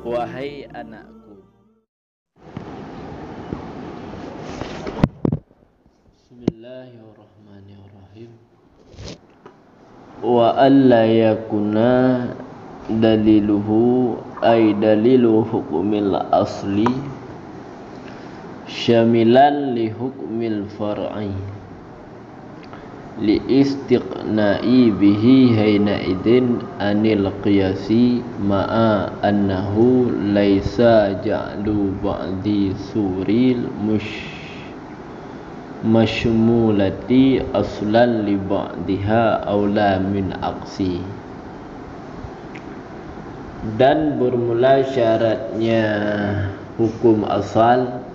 Wahai anakku, Bismillahirrahmanirrahim. Wa alla yakuna daliluhu ay dalilu hukmil asli syamilan li hukmil far'i li istiqna'i bihi hayna idin anil qiyasi ma'a annahu laisa ja'lu ba'di suril mashmulati aslan li ba'diha aula min aqsi. Dan bermula syaratnya hukum asal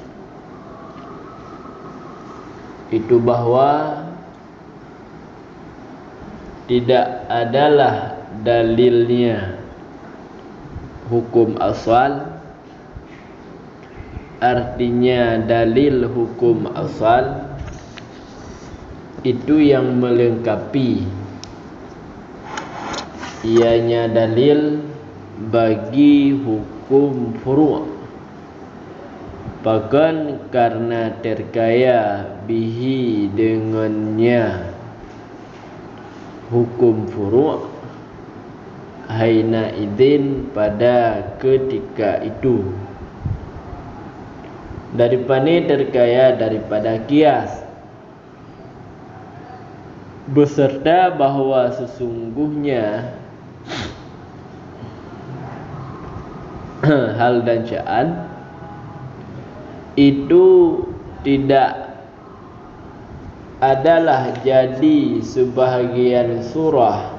itu bahwa tidak adalah dalilnya hukum asal. Artinya dalil hukum asal itu yang melengkapi, ianya dalil bagi hukum furu', bahkan karena terkaya bihi dengannya hukum furu' haina idin pada ketika itu, daripada terkaya daripada kias, beserta bahawa sesungguhnya hal dan sya'an itu tidak adalah jadi sebahagian surah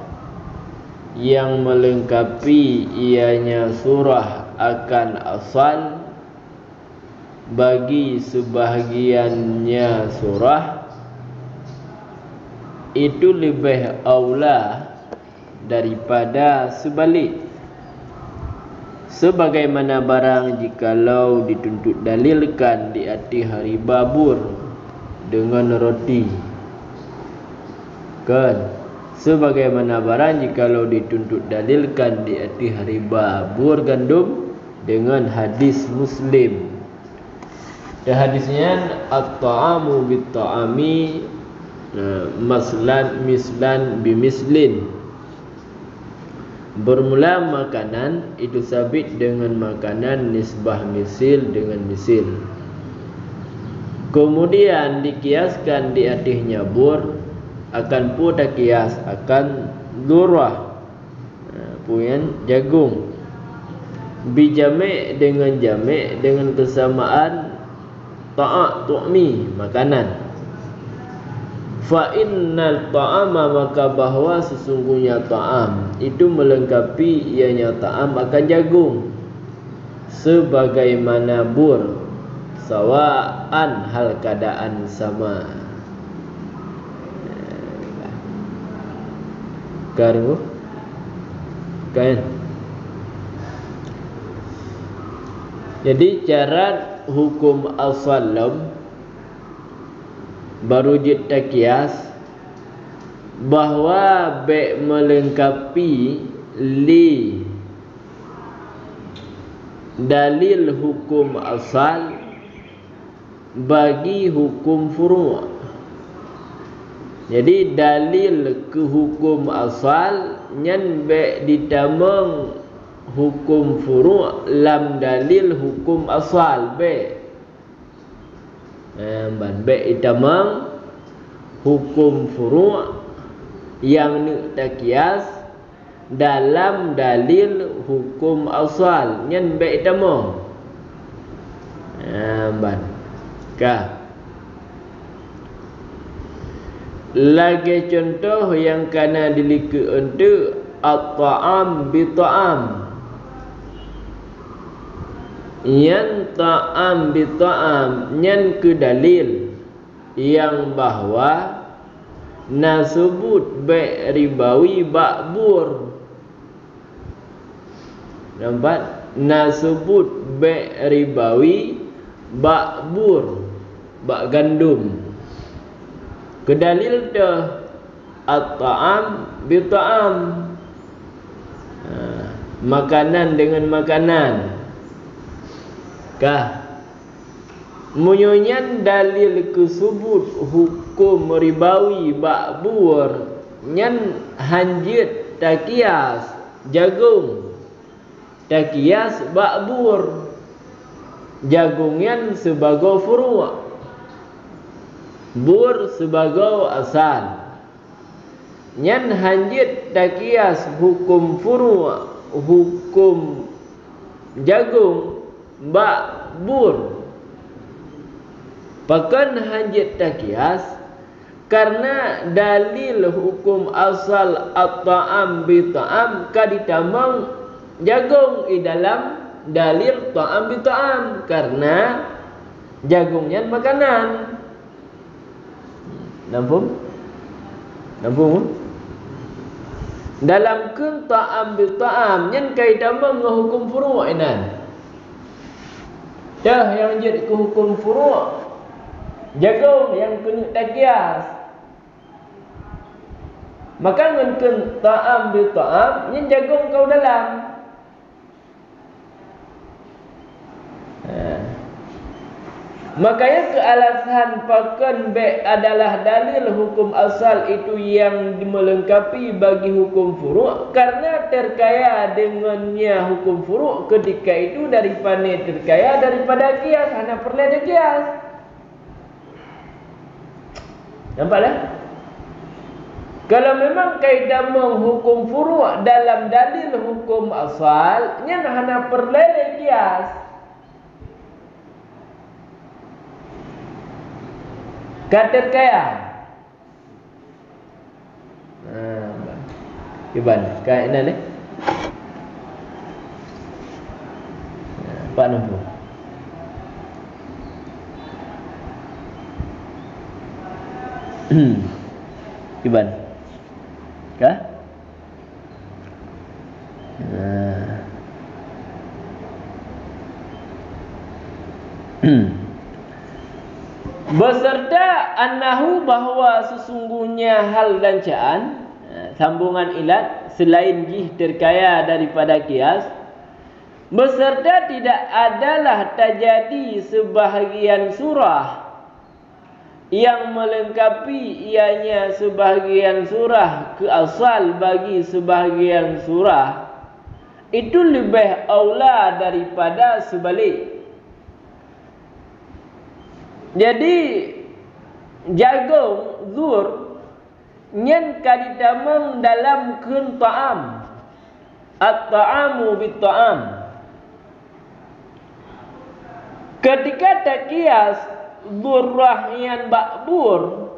yang melengkapi ianya surah akan asal bagi sebahagiannya surah, itu lebih aula daripada sebalik. Sebagaimana barang jikalau dituntut dalilkan di hati hari babur dengan roti, kan? Sebagaimana barang jikalau dituntut dalilkan di hati hari babur gandum dengan hadis Muslim. Dan hadisnya at-ta'amu bit-ta'ami mislan bimislin. Bermula makanan itu sabit dengan makanan, nisbah misil dengan misil. Kemudian dikiaskan di atasnya bur, akan pun kias akan durah, punya jagung. Bijame' dengan kesamaan ta'a tu'mi makanan. Fa innal ta'ama, maka bahwa sesungguhnya ta'am itu melengkapi ianya ta'am akan jagung, sebagaimana bur, sawaan hal keadaan sama. Karu kan. Jadi cara hukum al-salam baru jita kias bahwa be melengkapi li dalil hukum asal bagi hukum furu'. Jadi dalil ke hukum asal nyan be ditamang hukum furu' lam dalil hukum asal be. Ban be itamang hukum furu' yang ni takias dalam dalil hukum asal nyan be itamang. Ban ka lagi contoh yang kana dilike untuk at-ta'am bi ta'am. Yang ta'am bi ta'am nyan ke dalil yang bahwa nasubut be ribawi ba'bur. Nampak? Nasubut be ribawi ba'bur, bak gandum. Kedalil dah at-ta'am bi ta'am, makanan dengan makanan. Kah munyonya dalil kesebut hukum ribawi ba'bur nyan hanjit takias jagung, takias ba'bur jagungnya sebagai furu', bur sebagai asal. Nyan hanjit takias hukum furu', hukum jagung ba'bur. Pakan hanjit takias karena dalil hukum asal at-ta'am bi ta'am kaditamang jagung di dalam dalil ta'am bi ta'am karena jagungnya makanan. Nampak? Dalam kun ta'am bi ta'am nyan kaitamang hukum furu' inan. Dah yang jadi ke hukum furu' jagung yang kena takias. Maka ngen ta'am bi ta'am nyen jagung kau dalam. Makanya kealasan pakan be adalah dalil hukum asal itu yang melengkapi bagi hukum furu' karena terkaya dengannya hukum furu' ketika itu daripada terkaya daripada kias, hanya perlu ada kias. Nampaklah? Kalau memang kaidah menghukum furu' dalam dalil hukum asal, nya hanya perlu ada kias. Kata kaya. Iban, kaya ini. Pak nampu. Iban. Kah? Beserta annahu bahwa sesungguhnya hal dan caan, sambungan ilat selain jih terkaya daripada kias, beserta tidak adalah terjadi sebahagian surah yang melengkapi ianya sebahagian surah ke asal bagi sebahagian surah itu lebih aula daripada sebalik. Jadi jagung zur nyen kadidamang dalam kun ta'am at-ta'amu bit-ta'am. Ketika takias burrah yang ba'bur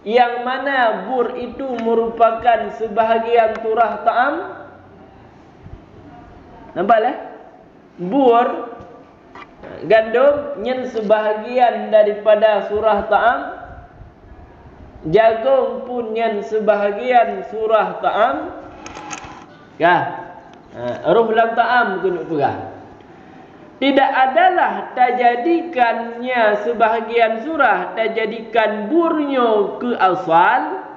yang mana bur itu merupakan sebahagian surah ta'am. Nampaklah? Bur gandum nyen sebahagian daripada surah ta'am, jagung pun nyen sebahagian surah ta'am. Kah? Ruh lam ta'am kena pegah. Tidak adalah terjadikannya sebahagian surah terjadikan burnya ke asal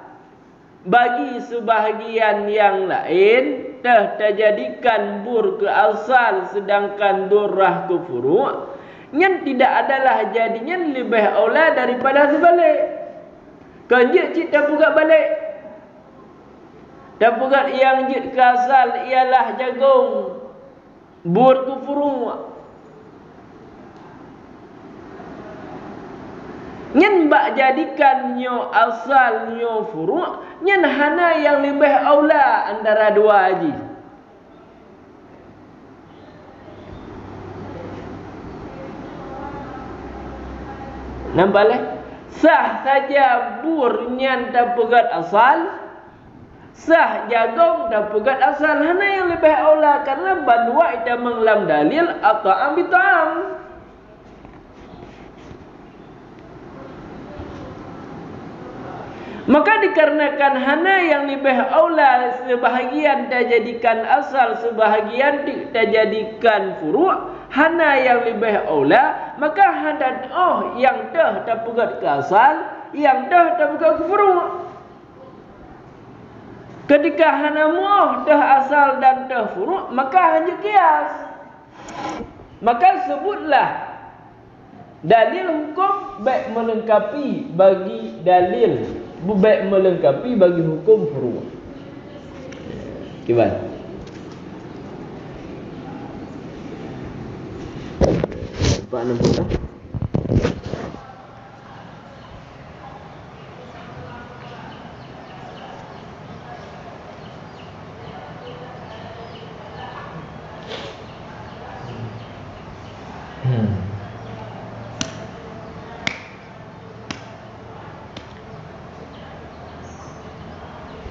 bagi sebahagian yang lain terjadikan bur ke asal sedangkan durrah ke furu' yang tidak adalah jadinya lebih aula daripada sebalik. Kanjit cik tak buka balik. Tak buka yang jid ke asal ialah jagung bur ke furu'. Nyen bak jadikan nyo asal nyo furu', nyen hana yang lebih aula antara dua haji. Nampaklah? Sah saja bur nyen tak pegat asal, sah jagung tak pegat asal, hana yang lebih aula karena bandwa ita menglam dalil atau ambil ta'am. Maka dikarenakan hana yang lebih aula sebahagian terjadikan asal, sebahagian terjadikan furu', hana yang lebih aula, maka hana yang dah terpegat ke asal, yang dah terpegat ke furu'. Ketika hanamuh dah asal dan dah furu', maka hanya kias. Maka sebutlah dalil hukum baik melengkapi bagi dalil, baik melengkapi bagi hukum furu'. Gimana? Pak nampak tak?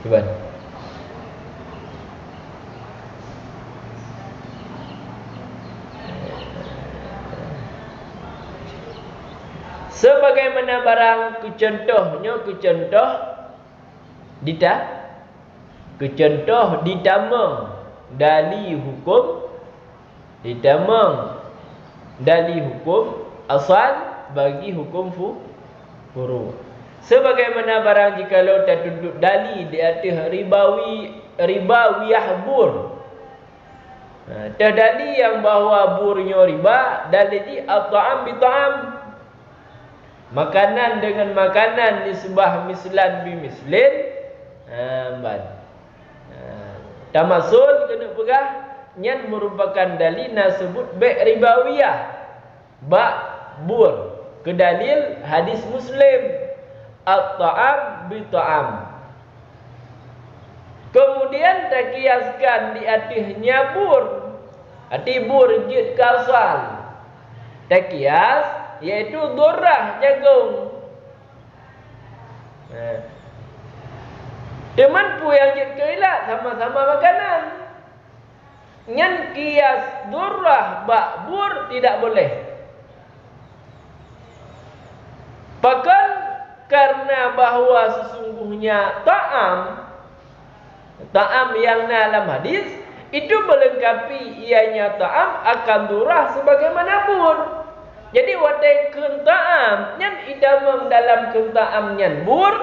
Gimana? Sebagaimana barang kecontoh ditama dali hukum asal bagi hukum furu'. Sebagaimana barang jikalau terduduk dali di atas ribawiyah bur. Terdali yang bahawa burnya riba, dalil di at-ta'am bi-ta'am. Makanan dengan makanan nisbah mislan bi mislin. Tamasul kena pegah yang merupakan dalil nasebut bai' ribawiyah. Bur. Kedalil hadis Muslim. At-ta'am bi-ta'am. Kemudian terkiaskan di atasnya bur. Arti bur jid kasal. Terkias iaitu durrah jagung. Teman pu yang jid keilat sama-sama makanan. Nyan kias durrah bak bur tidak boleh. Bahkan karena bahawa sesungguhnya ta'am yang dalam hadis itu melengkapi ianya ta'am akan durah sebagaimana bur. Jadi watai ta'am nyan idamang dalam ta'am nyan bur,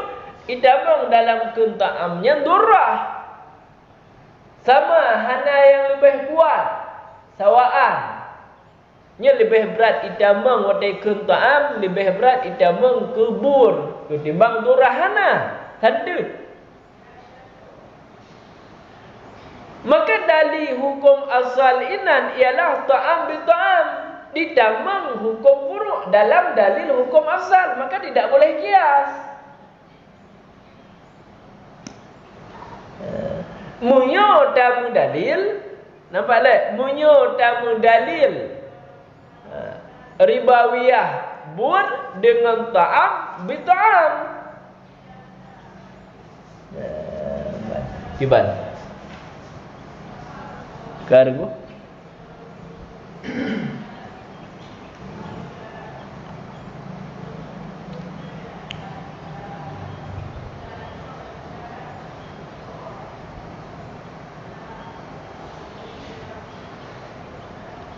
idamang dalam ta'am nyan durah. Sama hana yang lebih kuat sawaan. Nya lebih berat idamang watai ta'am, lebih berat idamang ke bur ketimbang durahana. Tanda. Maka dalil hukum asal inan ialah ta'am bi-ta'am. Didamang hukum furu' dalam dalil hukum asal. Maka tidak boleh kias. Munyo tamu dalil. Nampak tak? Munyo tamu dalil. Ribawiyah bur dengan ta'am bi-ta'am. Gimana? Kargo.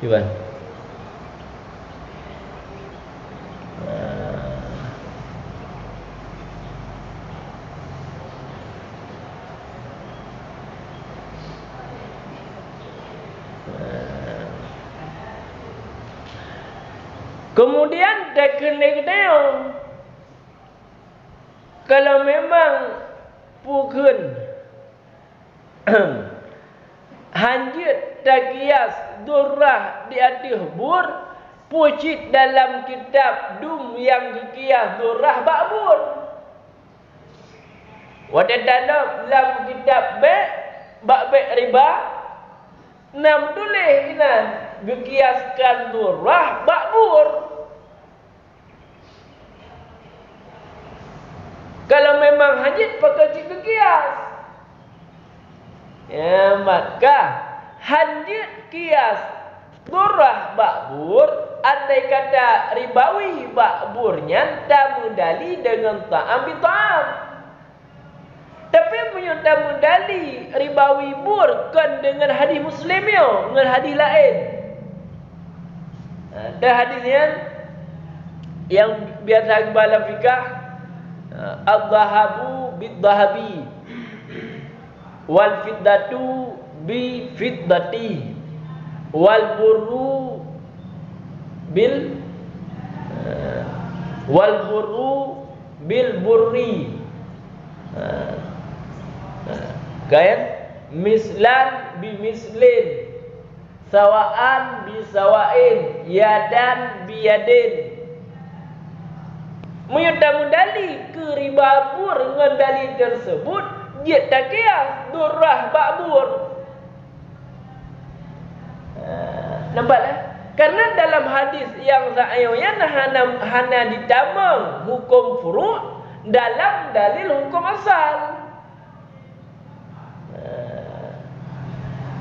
Gimana? Kemudian teknik-teknik kalau memang pukun hanjit takias durrah di atas bur, pucit dalam kitab dum yang kias durrah ba'bur. Wadatana dalam kitab ba'be' riba nam tulis inan gekiaskan durrah ba'bur. Kalau memang hajit pakai cik kias. Ya, maka hajit kias durrah ba'bur, andai kata ribawi ba'burnya tamudali dengan ta'am bi-ta'am. Tapi punya tamudali ribawi bur kan dengan hadis Muslim yo, dengan hadis lain. Ada hadisnya yang biasa dalam fikah al-dhahabu bid-dhahabi. wal fiddatu bi fiddati wal burru bil wal burru bil burri. Kan mislan bi mislin, sawaan bi sawain, yadan bi yadin. Menyatakan dalil ke riba bur dengan dalil tersebut dia tak kias durrah ba'bur. Nampaklah? Karena dalam hadis yang sa'ayunya hana ditamang hukum furu' dalam dalil hukum asal.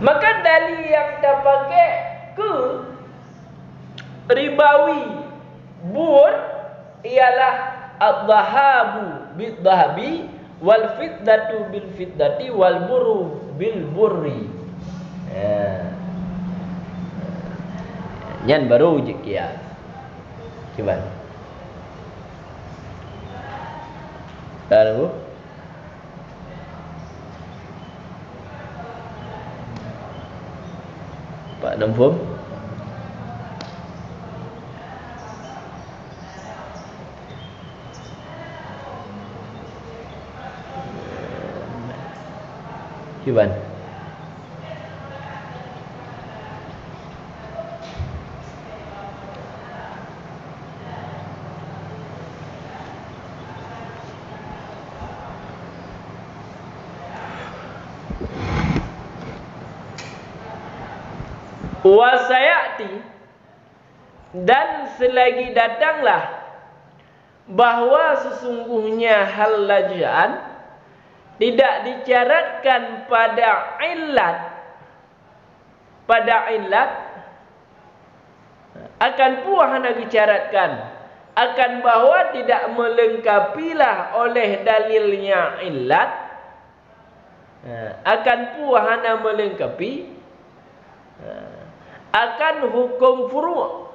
Maka dalil yang kita pakai ke ribawi bur ialah ad-dhahabu bid-dhahabi wal fiddatu bil fiddati wal burru bil burri. Yan baru je kias. Cuba. Tahu? Pak Namfum. Cuba. Wasayati, dan selagi datanglah bahwa sesungguhnya hal lajaan tidak disyaratkan pada illat akan puas nak disyaratkan akan bahwa tidak melengkapilah oleh dalilnya illat akan puas nak melengkapi akan hukum furu'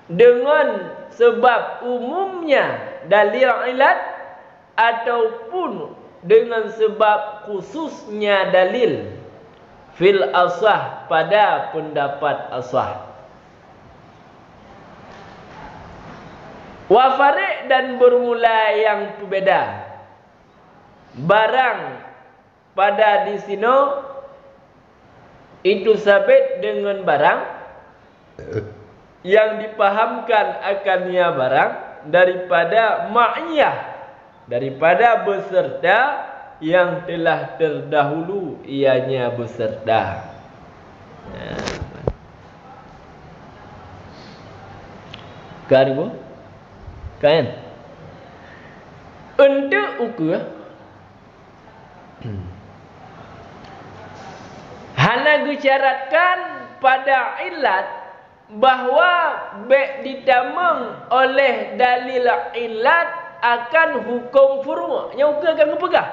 dengan sebab umumnya dalil ilat ataupun dengan sebab khususnya dalil fil asah pada pendapat asah. Wa fari' dan bermula yang berbeda. Barang pada di sini itu sabit dengan barang yang dipahamkan akannya barang daripada ma'iyah, daripada beserta yang telah terdahulu ianya beserta. Kan bu? Kan? Untuk ukur hana disyaratkan pada illat bahawa ditamang oleh dalil illat akan hukum furu'. Yang ukur akan pegang.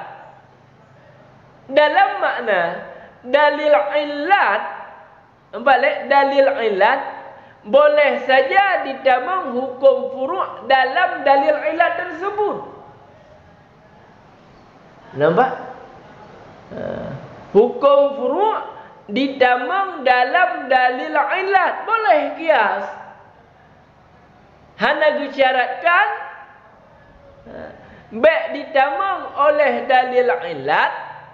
Dalam makna dalil illat, balik dalil illat boleh saja ditamang hukum furu' dalam dalil illat tersebut. Nampak? Hukum furu' ditamang dalam dalil illat boleh kias. Hana disyaratkan ditamang oleh dalil illat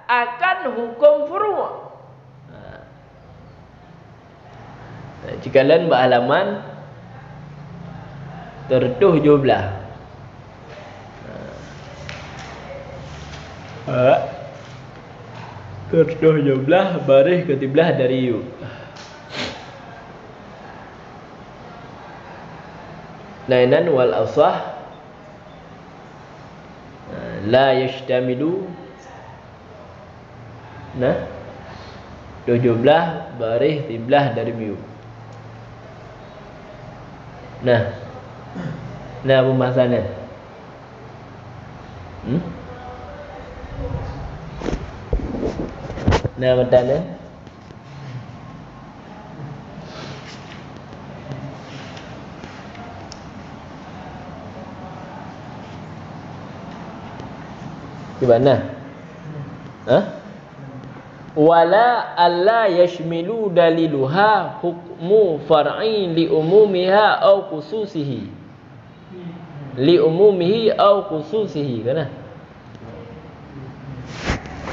akan hukum furu'. Jika lain berhalaman tertuh jumlah. Tertuh jumlah baris ke-13 dari you. Nainan wal asah la yashtamilu. Nah 17 baris 13 dari you. Nah pembahasannya. Nah bertanya. Gimana? Hah? wala alla yashmilu daliluha hukmu far'i li umumiha au khususihi, li umumihi au khususihi, kan?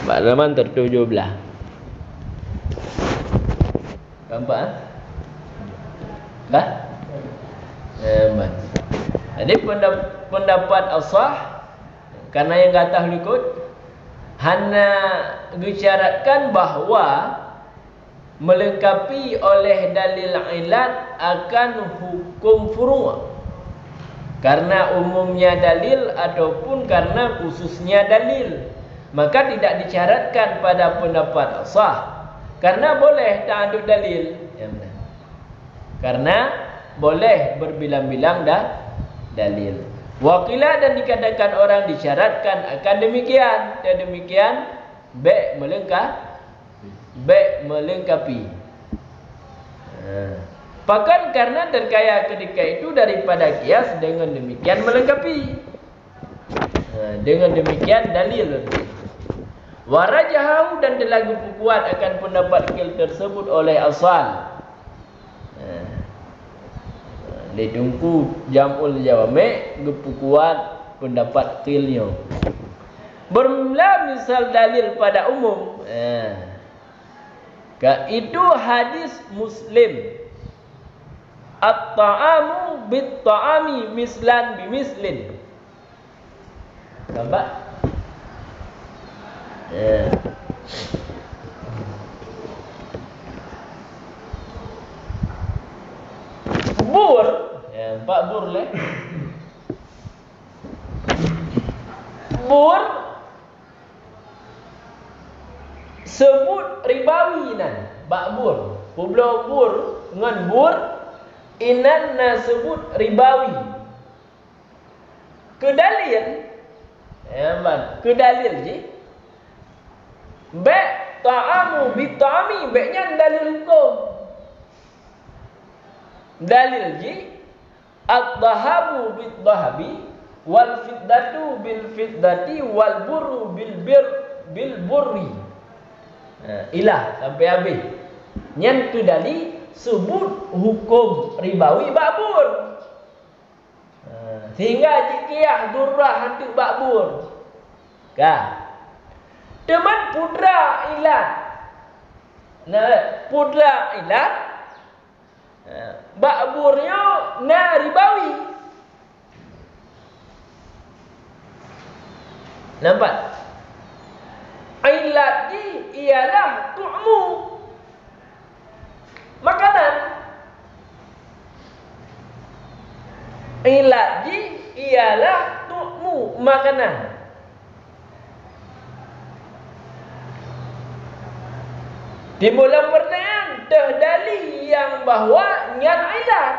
Halaman 17. Nampak? Dah? Jadi pendapat asah karena yang kata ikut hanya disyaratkan bahawa melengkapi oleh dalil ilat akan hukum furu', karena umumnya dalil ataupun karena khususnya dalil, maka tidak disyaratkan pada pendapat asah, karena boleh ta'adud dalil, ya benar. Karena boleh berbilang-bilang dalil. Waqilah dan dikatakan orang disyaratkan akan demikian. Dan demikian baik melengkapi. Bahkan karena terkaya ketika itu daripada kias, dengan demikian melengkapi. Dengan demikian dalil. Warajahu dan telah kuat akan pendapat kil tersebut oleh asal. Ditunggu jamul jawame gepukuat pendapat qilnya. Bermula misal dalil pada umum. Itu hadis Muslim. At-ta'amu bit-ta'ami mislan bimislin. Nampak? Bur, Pak Bur leh. Bur sebut ribawi nan, Pak Bur. Pulau Bur ngan Bur inan na sebut ribawi. Kedalil, kedalil ji. Ba' ta'amu bi ta'ami, ba'nya dalil hukum. Dalil ji at-dhahabu bid-dhahabi wal fiddatu bil fiddati wal burru bil burri. Ilah sampai habis. Nyan tu dali sebut hukum ribawi bakbur. Sehingga jikiyah durrah hantu bakbur. Kah? Teman pudra ilat. Pudra ilat. Bakburnya na ribawi. Nampak? Ilat ni ialah tu'mu, makanan. Ilat ni ialah tu'mu, makanan. Timbullah pertanyaan, terdali yang bahawa nyan ilat.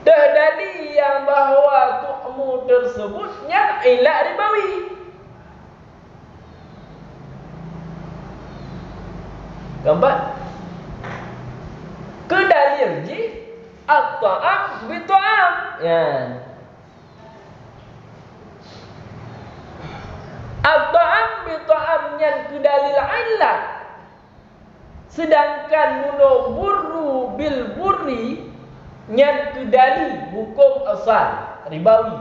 Terdali yang bahawa tu'mu tersebut nyan ilat ribawi. Gambar. Kedalil ji at-ta'am bi-ta'am. Ya. At-ta'am bi-ta'am nyan kedalil ilat. Sedangkan muno burru bil burri nyan kedali hukum asal ribawi.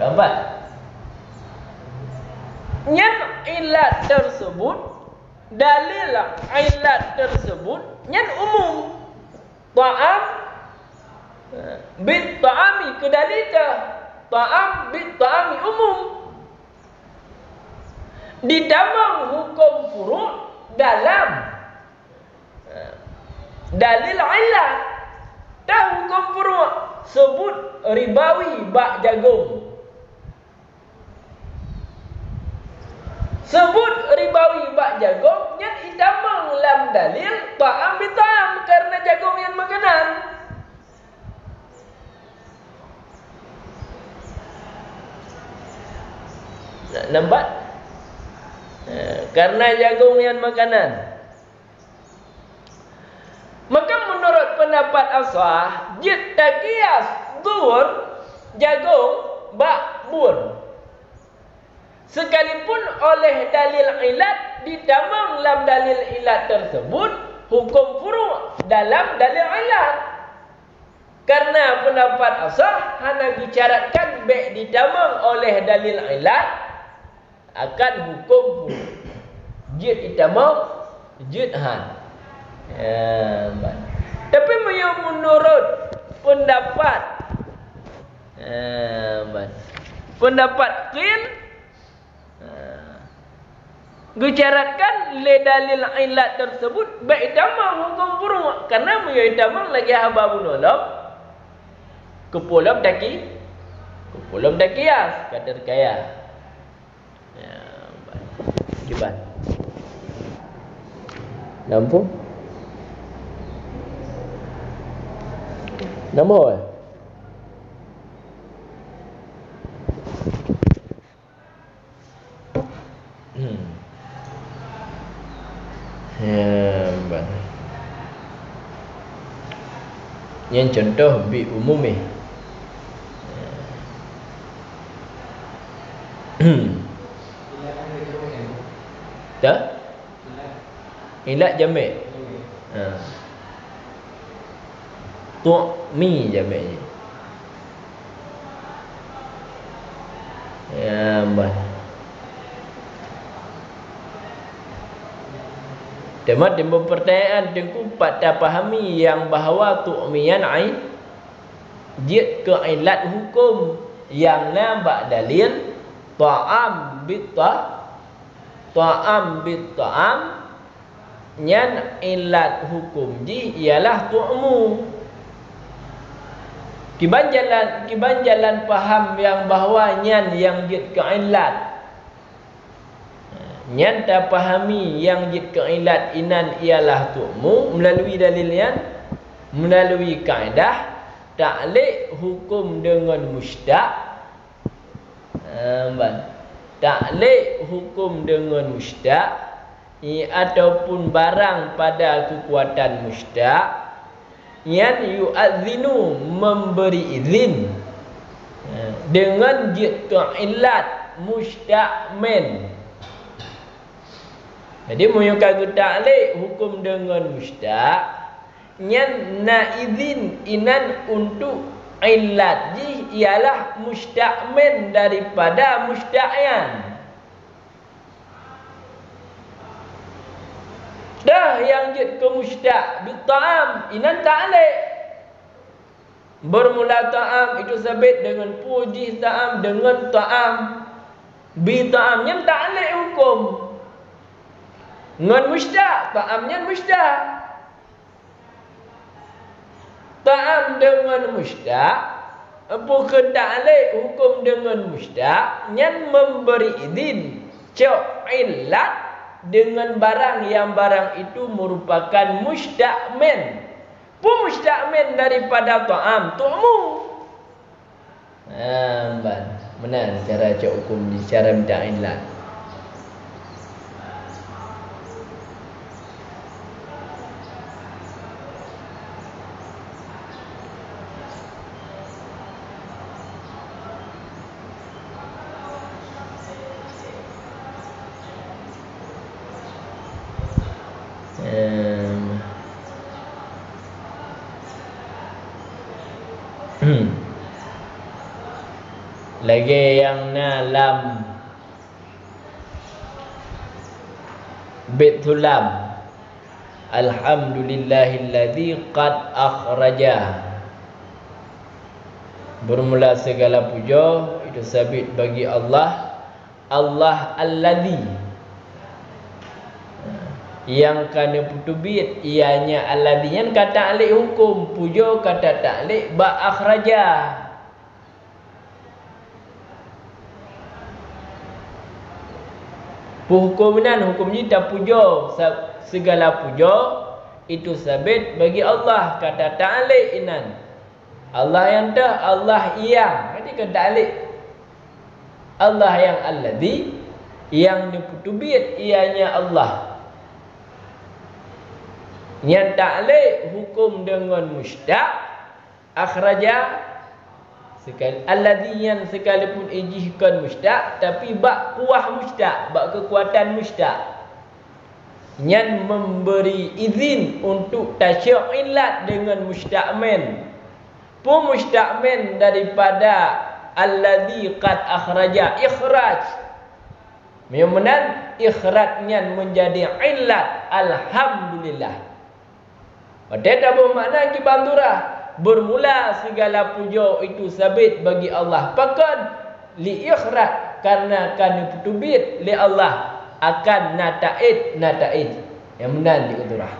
Gambar. Nyan ilat tersebut, dalil ilat tersebut nyan umum. Ta'am bit ta'ami kedalita. Ta'am bit ta'ami umum. Ditambah hukum furu' dalam dalil ilat. Dah hukum furu' sebut ribawi bak jagung. Sebut ribawi bak jagung yang ditambah dalam dalil ta'am bi ta'am karena jagung yang makanan. Nampak? Karena jagung yang makanan. Maka menurut pendapat asah jid takias zuhur jagung bakbur. Sekalipun oleh dalil ilat ditamang dalam dalil ilat tersebut hukum furu' dalam dalil ilat. Karena pendapat asah hanya dicaratkan baik ditamang oleh dalil ilat akan hukum furu'. Jid ditamang jid han. Tapi menurut pendapat qil dicaratkan le dalil ilat tersebut baik tamang hukum furu' karena menjadi tamang lagi haba bunulam kepulam takias kadar kaya. Kiban nampu nama yang contoh bi umumi dah ilat jamak tu'mi jamak ni Temat timbul pertanyaan tengku pada pahami yang bahawa tu'miyan ain jid ke ilat hukum yang nampak dalil ta'am ta'am nyan ilat hukum ji ialah tu'mu. Kiban jalan paham yang bahawa nyan yang jid ke ilat nyan tak pahami yang jid ke ilat inan ialah tu'mu melalui dalilnya melalui kaedah ta'liq hukum dengan mustaq. Ta'liq hukum dengan mustaq ataupun barang pada kekuatan mustaq yang yu'adzinu memberi izin dengan jid ke ilat mustaqmin. Jadi menyukai ta'liq hukum dengan mustaq nyan na izin inan untuk ilat ji ialah mustaqmin daripada mustaqyan. Dah yang jid ke mustaq bi ta'am inan ta'liq. Bermula ta'am itu sabit dengan puji ta'am dengan ta'am bi ta'am yang ta'liq hukum. Ngan mustaq ta'amnya mustaq. Ta'am dengan mustaq bukan ta'liq hukum dengan mustaq nyan memberi izin cok ilat dengan barang yang barang itu merupakan mustaqmin. Pun mustaqmin daripada ta'am tu'mu. Benar cara cok hukum di cara minta ilat. Lagi yang dalam Baitul Lam Alhamdulillahilladzi qad akhraja. Bermula segala puja itu sabit bagi Allah. Allah alladzi yang kana putubit ianya alladzi yang kata alik hukum puja kata ta'liq ba akhraja. Hukumnan hukum ni tak puja segala puja itu sabit bagi Allah kata ta'liq inan. Allah yang dah Allah yang jadi kata ta'liq. Allah yang alladzi yang diputubit ianya Allah. Yang taklek hukum dengan mustaq akhraja sekali alladhi yang sekalipun ijihkan mustaq tapi bak kuah mustaq, bak kekuatan mustaq yang memberi izin untuk tasyuk ilat dengan mustaqmin pun mustaqmin daripada alladhi qad akhraja ikhraj memenan ikhrajnya menjadi ilat alhamdulillah. Pada bermakna kibandurah bermula segala puja itu sabit bagi Allah. Pakan li ikhraj karena kan tubit li Allah akan nataid yang benar di kuturah.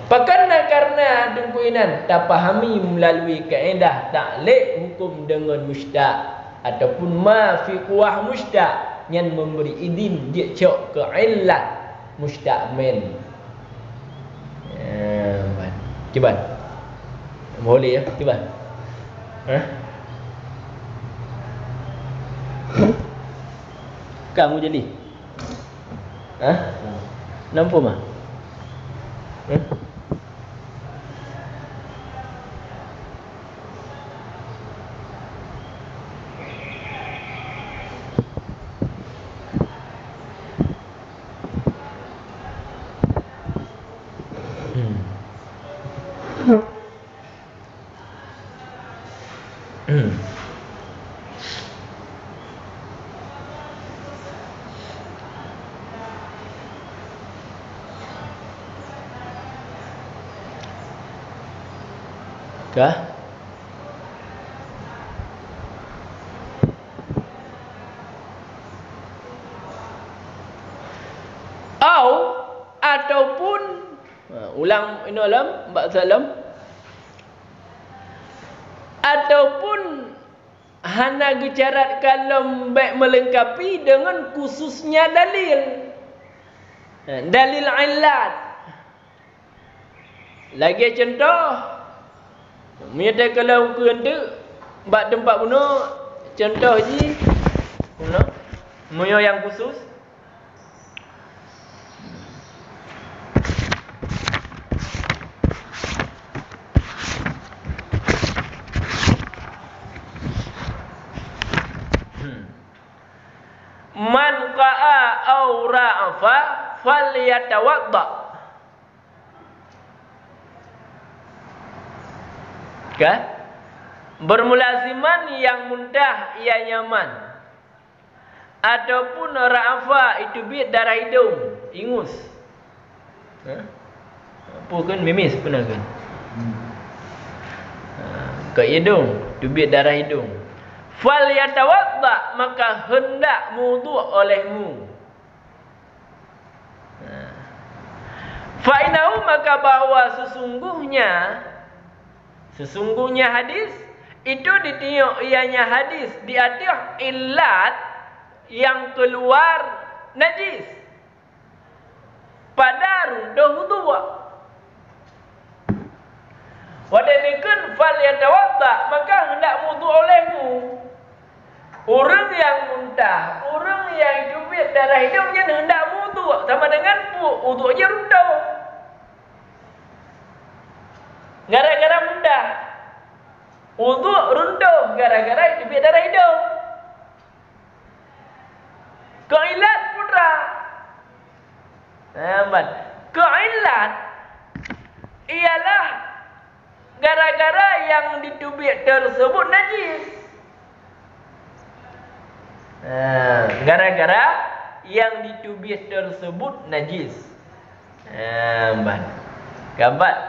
Pakan karena dengkuinan tak pahami melalui kaedah taklek hukum dengan mustaq ataupun ma fi kuah mustaq yang memberi izin dia cok ke illat mustaqmin. Cuba. Boleh ya, cuba. Kamu jadi? Nampak mah? Kah? Ataupun ulang ini alam mbak salam ataupun hana gecarat kalau baik melengkapi dengan khususnya dalil illat. Lagi contoh Miyata kalau ke anda bak tempat puno contoh je puno moyo yang khusus man qa'a aw ra'afa falyatawadda. Kan? Bermulaziman yang mudah ia nyaman. Ataupun ra'afa itu bit darah hidung, ingus. Apa kan mimis pernah kan? Ke hidung, itu bit darah hidung. Fal yatawadda maka hendak wudu' olehmu. Fa innahu maka bahwa sesungguhnya hadis itu ditiuk ianya hadis di atas illat yang keluar najis pada runduh wudu'. Wadanikan fal yatawadda maka hendak wudu' olehmu. Orang yang muntah, orang yang jubit darah hidungnya hendak wudu' sama dengan wudu'nya runduh. Gara-gara muntah, wudu' runduh gara-gara jubit darah hidung. Keillat putra. Keillat ialah gara-gara yang ditubik tersebut najis. Gara-gara yang ditubik tersebut najis. Keempat,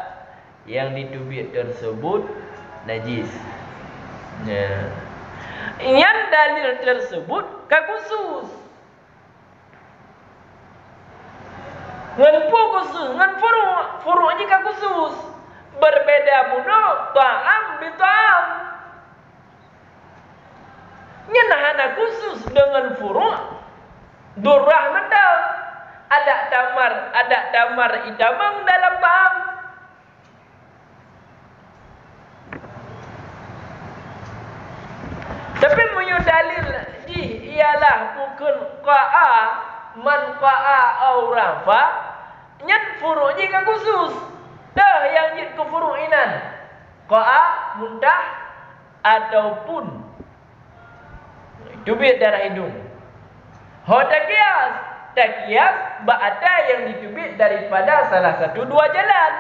yang ditubik tersebut najis. Yang dalil tersebut khusus. Ngan khusus, ngan furu'nya khusus. Berbeda pula ta'am bi ta'am. Nyenahana khusus dengan furu' durrah medal. Ada tamar itamang dalam ta'am. Tapi punya dalil ialah bukan qa'a manfa'a au rafa nyen furu' jika khusus dah yang jid ke furu' inan qa'a muntah ataupun tubik darah hidung. Ho tak kias ba'da yang ditubik daripada salah satu dua jalan.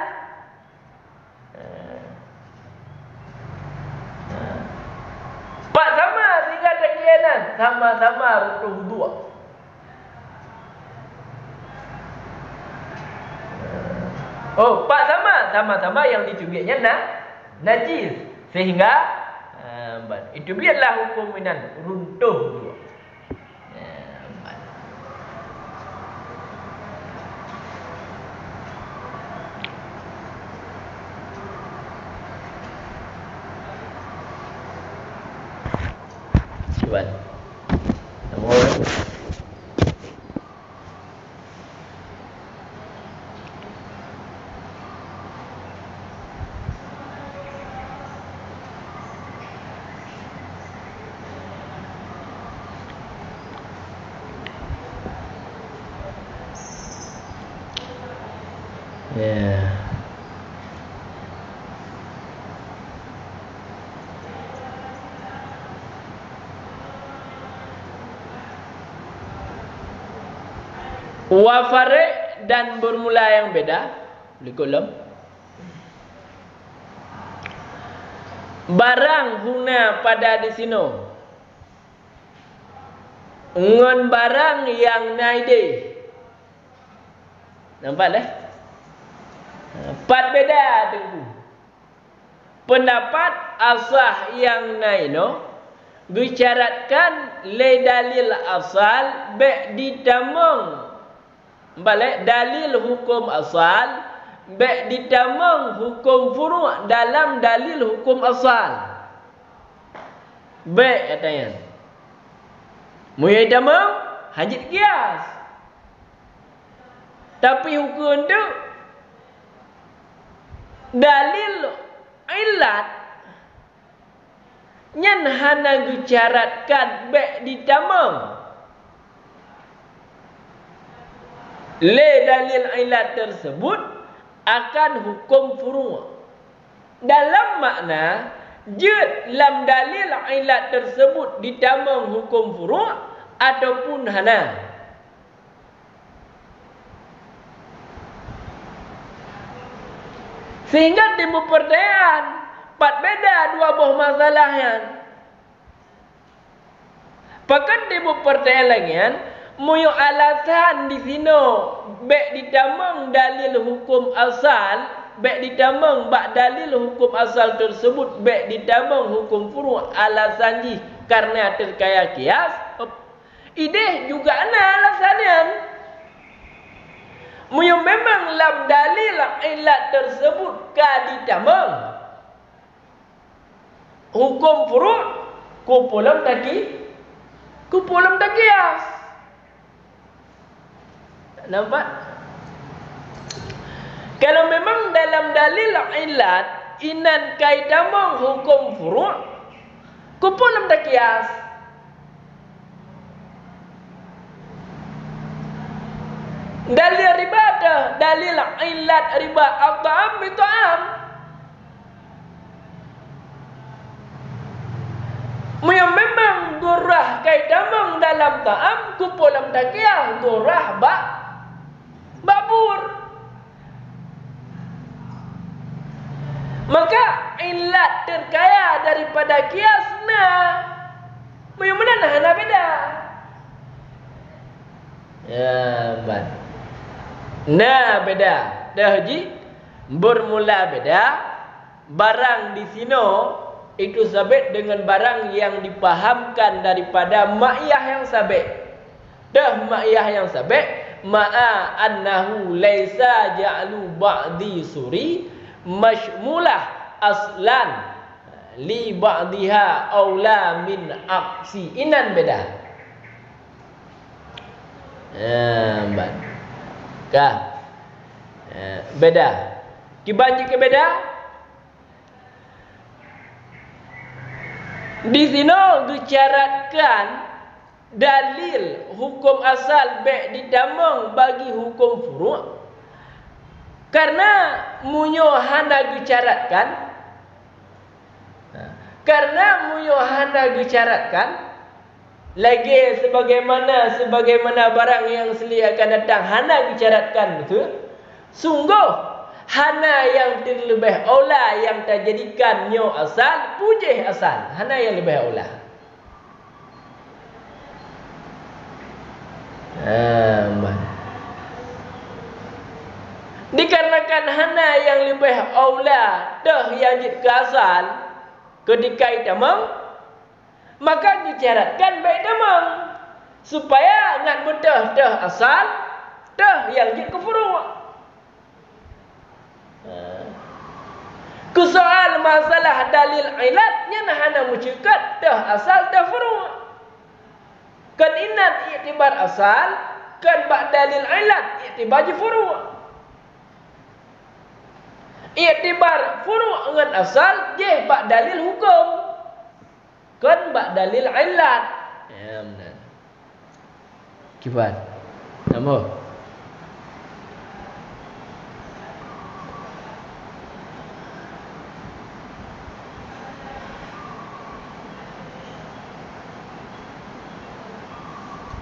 Pak sama sehingga tak kianan sama-sama runtuh wudu'. Oh, pak sama-sama yang ditubiknya najis sehingga itu biarlah hukum minan runtuh wudu'. Cuban. Yeah. Wafarik dan bermula yang beda. Likulum. Barang huna pada di sini. Ngon barang yang naide. Nampak dah? Empat beda tunggu. Pendapat asah yang naino bicaratkan le dalil asal be ditamang. Balik dalil hukum asal be ditamang hukum furu' dalam dalil hukum asal. Be katanya. Muyai tamang hajit kias. Tapi hukum tu dalil ilat nyan hana gucaratkan be ditamang. Le dalil ilat tersebut akan hukum furu'. Dalam makna jid lam dalil ilat tersebut ditamang hukum furu' ataupun hana. Sehingga timbul pertanyaan, pat beda dua buah masalahnya. Pakan timbul pertanyaan lagi kan, muyo alasan di sini be ditamang dalil hukum asal, be ditamang bak dalil hukum asal tersebut be ditamang hukum furu' alasan ji karena terkaya kias. Ide juga ana alasannya. Muyo memang lam dalil ilat tersebut ka ditamang hukum furu' kupulam takias. Nampak? Kalau memang dalam dalil ilat inan kaitamang hukum furu' kupulam takias. Dalil riba ada, dalil ilat riba at-ta'am bi-ta'am. Memang durah kaitamang dalam ta'am kupulam takias durah babur. Maka ilat terkaya daripada kiasna mana hana beda. Ya, ban. Nah, beda. Dah ji bermula beda. Barang di sini itu sabit dengan barang yang dipahamkan daripada ma'iyah yang sabit. Dah ma'iyah yang sabit, ma'a annahu laisa ja'lu ba'di suri mashmulah aslan li ba'diha aula min aksi. Inan beda. Ban. Kah? Beda. Kibanji ke beda? Di sini dicaratkan dalil hukum asal baik ditamang bagi hukum furu'. Karena munyo hana dicaratkan, karena munyo hana dicaratkan, lagi sebagaimana barang yang selia akan datang hana dicaratkan itu, sungguh hana yang terlebih aula yang terjadikan nyo asal pujih asal, hana yang lebih aula. Dikarenakan hana yang lebih aula dah yang jid ke asal ketika itamang, maka dicaratkan baik tamang supaya ngat mudah dah asal dah yang jid ke furu'. Soal masalah dalil ilatnya nah hana mucikat dah asal dah furu'. Kan inat iktibar asal, kan bak dalil ilat iktibar je furu'. Iktibar furu' dengan asal je bak dalil hukum, kan bak dalil ilat. Ya benar. Kifat. Nama.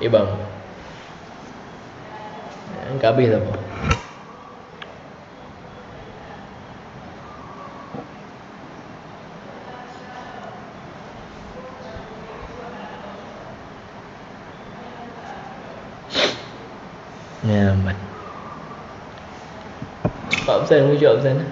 Bang. Enggak habis apa? Ya, Pak. Pak Absen, ucap Absen.